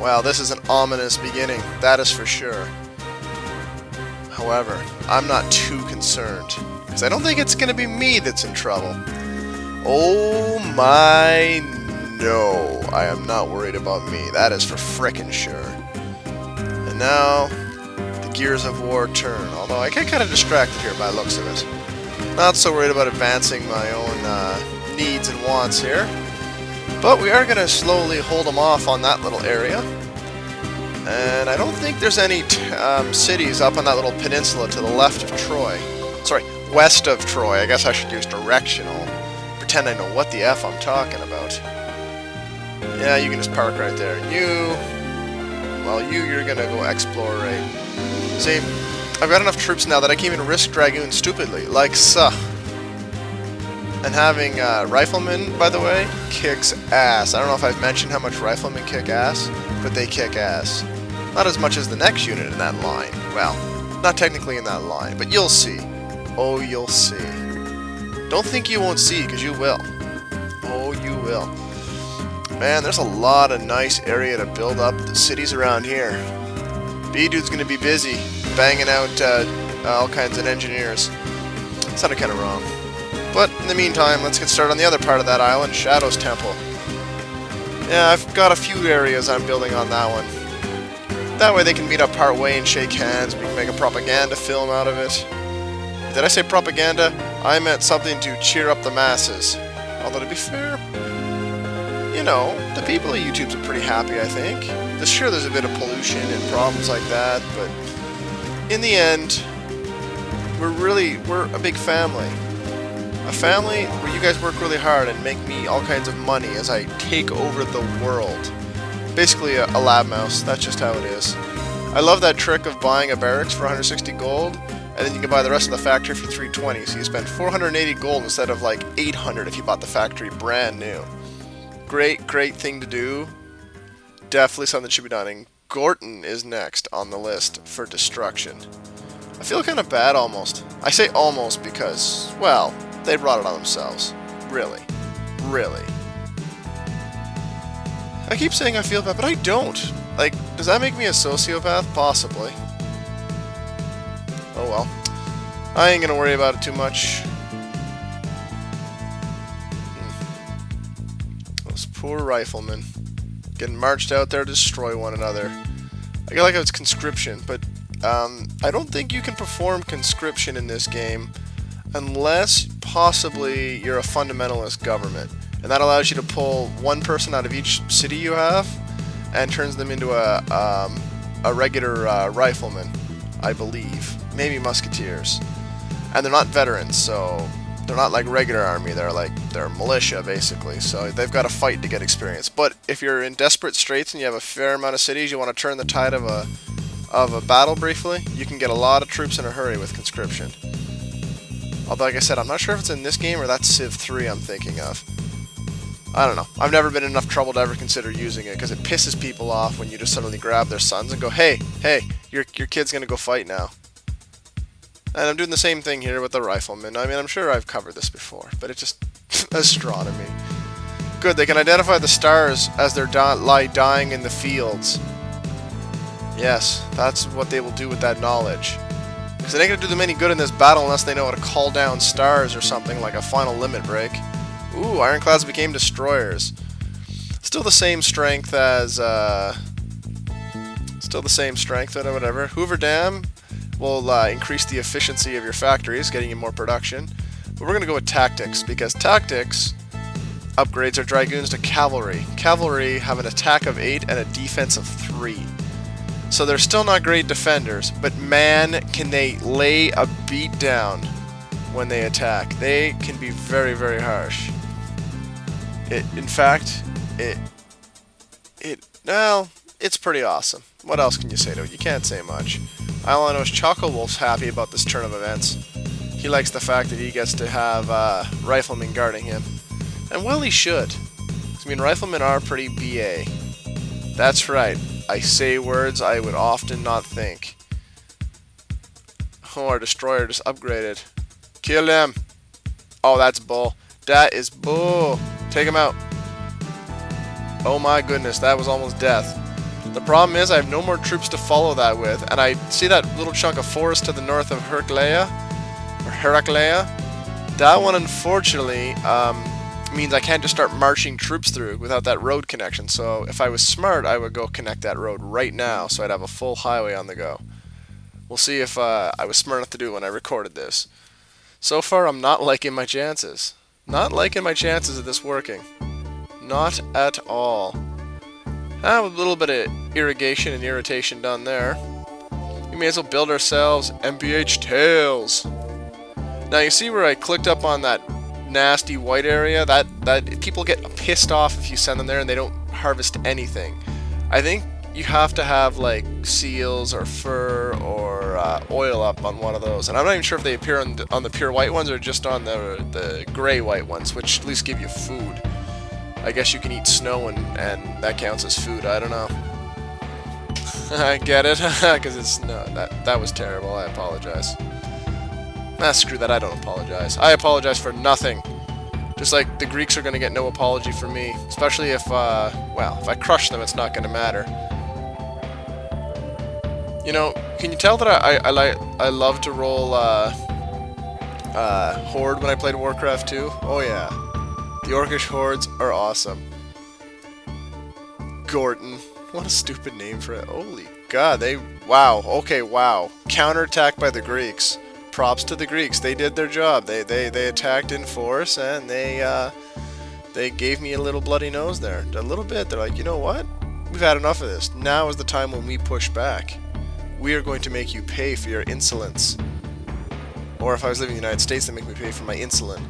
Well, this is an ominous beginning, that is for sure. However, I'm not too concerned, because I don't think it's going to be me that's in trouble. Oh my, no, I am not worried about me, that is for frickin' sure. And now, the gears of war turn, although I get kind of distracted here by the looks of it. Not so worried about advancing my own needs and wants here. But we are going to slowly hold them off on that little area. And I don't think there's any cities up on that little peninsula to the left of Troy. Sorry, west of Troy. I guess I should use directional. Pretend I know what the F I'm talking about. Yeah, you can just park right there. You're going to go explore, right? See, I've got enough troops now that I can even risk Dragoons stupidly, like so. And having Riflemen, by the way, kicks ass. I don't know if I've mentioned how much Riflemen kick ass, but they kick ass. Not as much as the next unit in that line. Well, not technically in that line, but you'll see. Oh, you'll see. Don't think you won't see, because you will. Oh, you will. Man, there's a lot of nice area to build up the cities around here. B-Dude's going to be busy banging out all kinds of engineers. Sounded kind of wrong. But in the meantime, let's get started on the other part of that island, Shadow's Temple. Yeah, I've got a few areas I'm building on that one. That way they can meet up part way and shake hands. We can make a propaganda film out of it. Did I say propaganda? I meant something to cheer up the masses. Although to be fair, you know, the people of YouTube's are pretty happy, I think. Sure, there's a bit of pollution and problems like that, but in the end, we're a big family. A family where you guys work really hard and make me all kinds of money as I take over the world. Basically a lab mouse, that's just how it is. I love that trick of buying a barracks for 160 gold, and then you can buy the rest of the factory for 320, so you spend 480 gold instead of like 800 if you bought the factory brand new. Great thing to do. Definitely something that should be done, and Gorton is next on the list for destruction. I feel kind of bad almost. I say almost because, well, they brought it on themselves. Really. I keep saying I feel bad, but I don't. Like, does that make me a sociopath? Possibly. Oh well. I ain't gonna worry about it too much. Those poor riflemen. Getting marched out there to destroy one another. I get like it's conscription, but I don't think you can perform conscription in this game unless possibly you're a fundamentalist government, and that allows you to pull one person out of each city you have and turns them into a regular rifleman, I believe, maybe musketeers, and they're not veterans, so they're not like regular army, they're militia basically, so they've got to fight to get experience. But if you're in desperate straits and you have a fair amount of cities, you want to turn the tide of a battle briefly, you can get a lot of troops in a hurry with conscription. Although, like I said, I'm not sure if it's in this game or that's Civ 3 I'm thinking of. I don't know. I've never been in enough trouble to ever consider using it, because it pisses people off when you just suddenly grab their sons and go, hey, your kid's gonna go fight now. And I'm doing the same thing here with the riflemen. I mean, I'm sure I've covered this before, but it just astronomy. Good, they can identify the stars as they lie dying in the fields. Yes, that's what they will do with that knowledge. Because it ain't going to do them any good in this battle unless they know how to call down stars or something like a final limit break. Ooh, ironclads became destroyers. Still the same strength as, or whatever. Hoover Dam will increase the efficiency of your factories, getting you more production. But we're going to go with tactics, because tactics upgrades our dragoons to cavalry. Cavalry have an attack of 8 and a defense of 3. So they're still not great defenders, but man, can they lay a beat down when they attack. They can be very, very harsh. In fact, it's pretty awesome. What else can you say to it? You can't say much. All I know is Choco Wolf's happy about this turn of events. He likes the fact that he gets to have riflemen guarding him. And well, he should. I mean, riflemen are pretty BA. That's right. I say words I would often not think. Oh, our destroyer just upgraded. Kill him. Oh, that's bull. That is bull. Take him out. Oh my goodness, that was almost death. The problem is I have no more troops to follow that with, and I see that little chunk of forest to the north of Heraclea. That one, unfortunately, means I can't just start marching troops through without that road connection. So if I was smart, I would go connect that road right now, so I'd have a full highway on the go. We'll see if I was smart enough to do it when I recorded this. So far, I'm not liking my chances. Not liking my chances of this working. Not at all. A little bit of irrigation and irritation done there. We may as well build ourselves MPH Tails. Now you see where I clicked up on that nasty white area? That people get pissed off if you send them there and they don't harvest anything. I think you have to have like seals or fur or oil up on one of those, and I'm not even sure if they appear on the pure white ones or just on the gray white ones, which at least give you food. I guess you can eat snow and that counts as food. I don't know. I get it, because it's no, that was terrible. I apologize. Screw that. I don't apologize. I apologize for nothing. Just like the Greeks are going to get no apology from me, especially if well, if I crush them, it's not going to matter. You know, can you tell that I love to roll Horde when I played Warcraft 2? Oh yeah. The Orcish Hordes are awesome. Gorton. What a stupid name for it. Holy god, wow, okay, wow. Counterattack by the Greeks. Props to the Greeks. They did their job. They attacked in force, and they gave me a little bloody nose there. A little bit. They're like, you know what? We've had enough of this. Now is the time when we push back. We are going to make you pay for your insolence. Or if I was living in the United States, they make me pay for my insulin.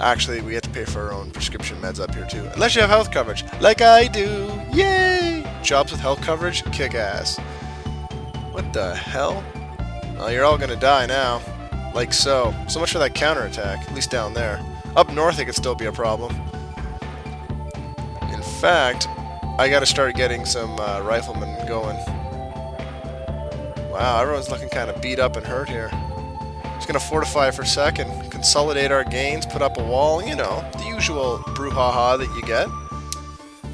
Actually, we have to pay for our own prescription meds up here too. Unless you have health coverage. Like I do! Yay! Jobs with health coverage? Kick ass. What the hell? Well, you're all gonna die now. Like so. So much for that counterattack. At least down there. Up north it could still be a problem. In fact, I gotta start getting some riflemen going. Wow, everyone's looking kind of beat up and hurt here. Just gonna fortify for a second, consolidate our gains, put up a wall, you know, the usual brouhaha that you get.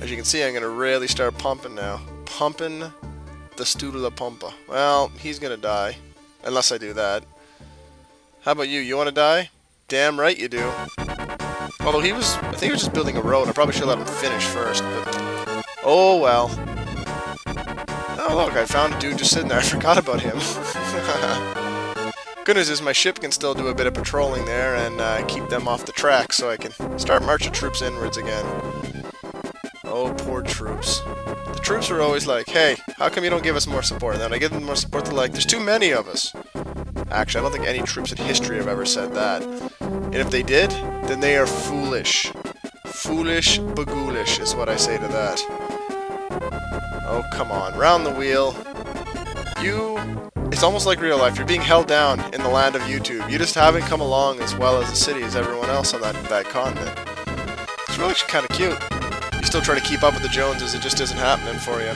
As you can see, I'm gonna really start pumping now. Pumping the Studula Pumpa. Well, he's gonna die. Unless I do that. How about you? You wanna die? Damn right you do. Although I think he was just building a road. I probably should let him finish first, but... Oh well. Oh look, I found a dude just sitting there. I forgot about him. Good news is my ship can still do a bit of patrolling there and keep them off the track so I can start marching troops inwards again. Oh, poor troops. The troops are always like, hey, how come you don't give us more support? And then I give them more support, they're like, there's too many of us. Actually, I don't think any troops in history have ever said that. And if they did, then they are foolish. Foolish bagoulish is what I say to that. Oh, come on. Round the wheel. It's almost like real life. You're being held down in the land of YouTube. You just haven't come along as well as the city as everyone else on that continent. It's really kind of cute. You still try to keep up with the Joneses, it just isn't happening for you.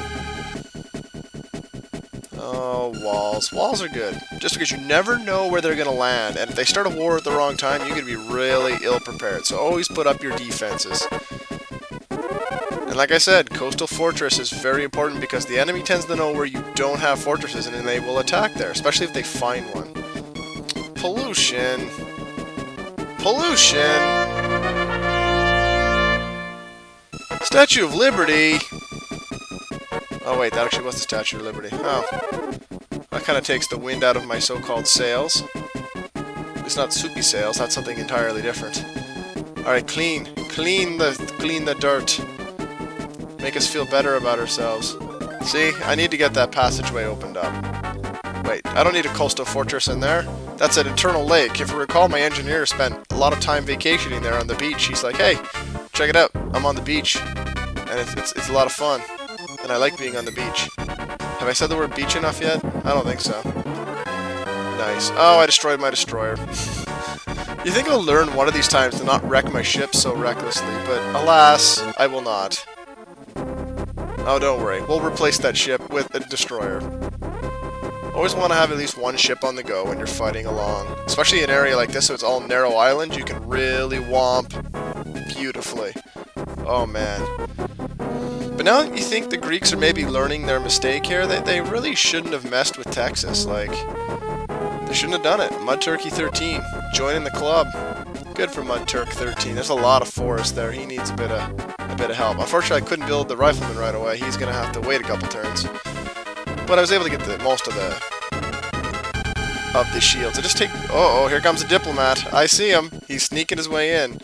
Oh, walls. Walls are good. Just because you never know where they're going to land, and if they start a war at the wrong time, you're going to be really ill-prepared. So always put up your defenses. And like I said, coastal fortress is very important because the enemy tends to know where you don't have fortresses and then they will attack there, especially if they find one. Pollution. Pollution! Statue of Liberty! Oh wait, that actually was the Statue of Liberty. Oh. That kind of takes the wind out of my so-called sails. It's not soupy sails, that's something entirely different. Alright, clean the dirt. Make us feel better about ourselves. See, I need to get that passageway opened up. Wait, I don't need a coastal fortress in there. That's an internal lake. If you recall, my engineer spent a lot of time vacationing there on the beach. He's like, hey, check it out. I'm on the beach. And it's a lot of fun. And I like being on the beach. Have I said the word beach enough yet? I don't think so. Nice. Oh, I destroyed my destroyer. You think I'll learn one of these times to not wreck my ship so recklessly, but alas, I will not. Oh, don't worry. We'll replace that ship with a destroyer. Always want to have at least one ship on the go when you're fighting along. Especially in an area like this, so it's all narrow island, you can really womp beautifully. Oh, man. But now you think the Greeks are maybe learning their mistake here? They really shouldn't have messed with Texas. Like, they shouldn't have done it. Mud Turkey 13, joining the club. Good for Mud Turk 13. There's a lot of forest there. He needs a bit of help. Unfortunately, I couldn't build the rifleman right away. He's gonna have to wait a couple turns. But I was able to get the most of the shields. I just take. Oh, here comes a diplomat. I see him. He's sneaking his way in.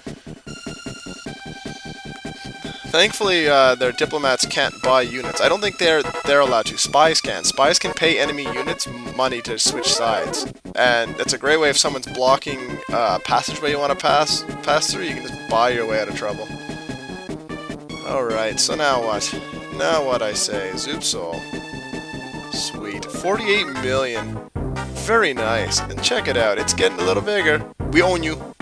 Thankfully, their diplomats can't buy units. I don't think they're allowed to. Spies can. Spies can pay enemy units money to switch sides, and that's a great way if someone's blocking a passageway you want to pass through. You can just buy your way out of trouble. All right. So now what? Now what I say? Zoopsol. Sweet. 48 million. Very nice. And check it out. It's getting a little bigger. We own you.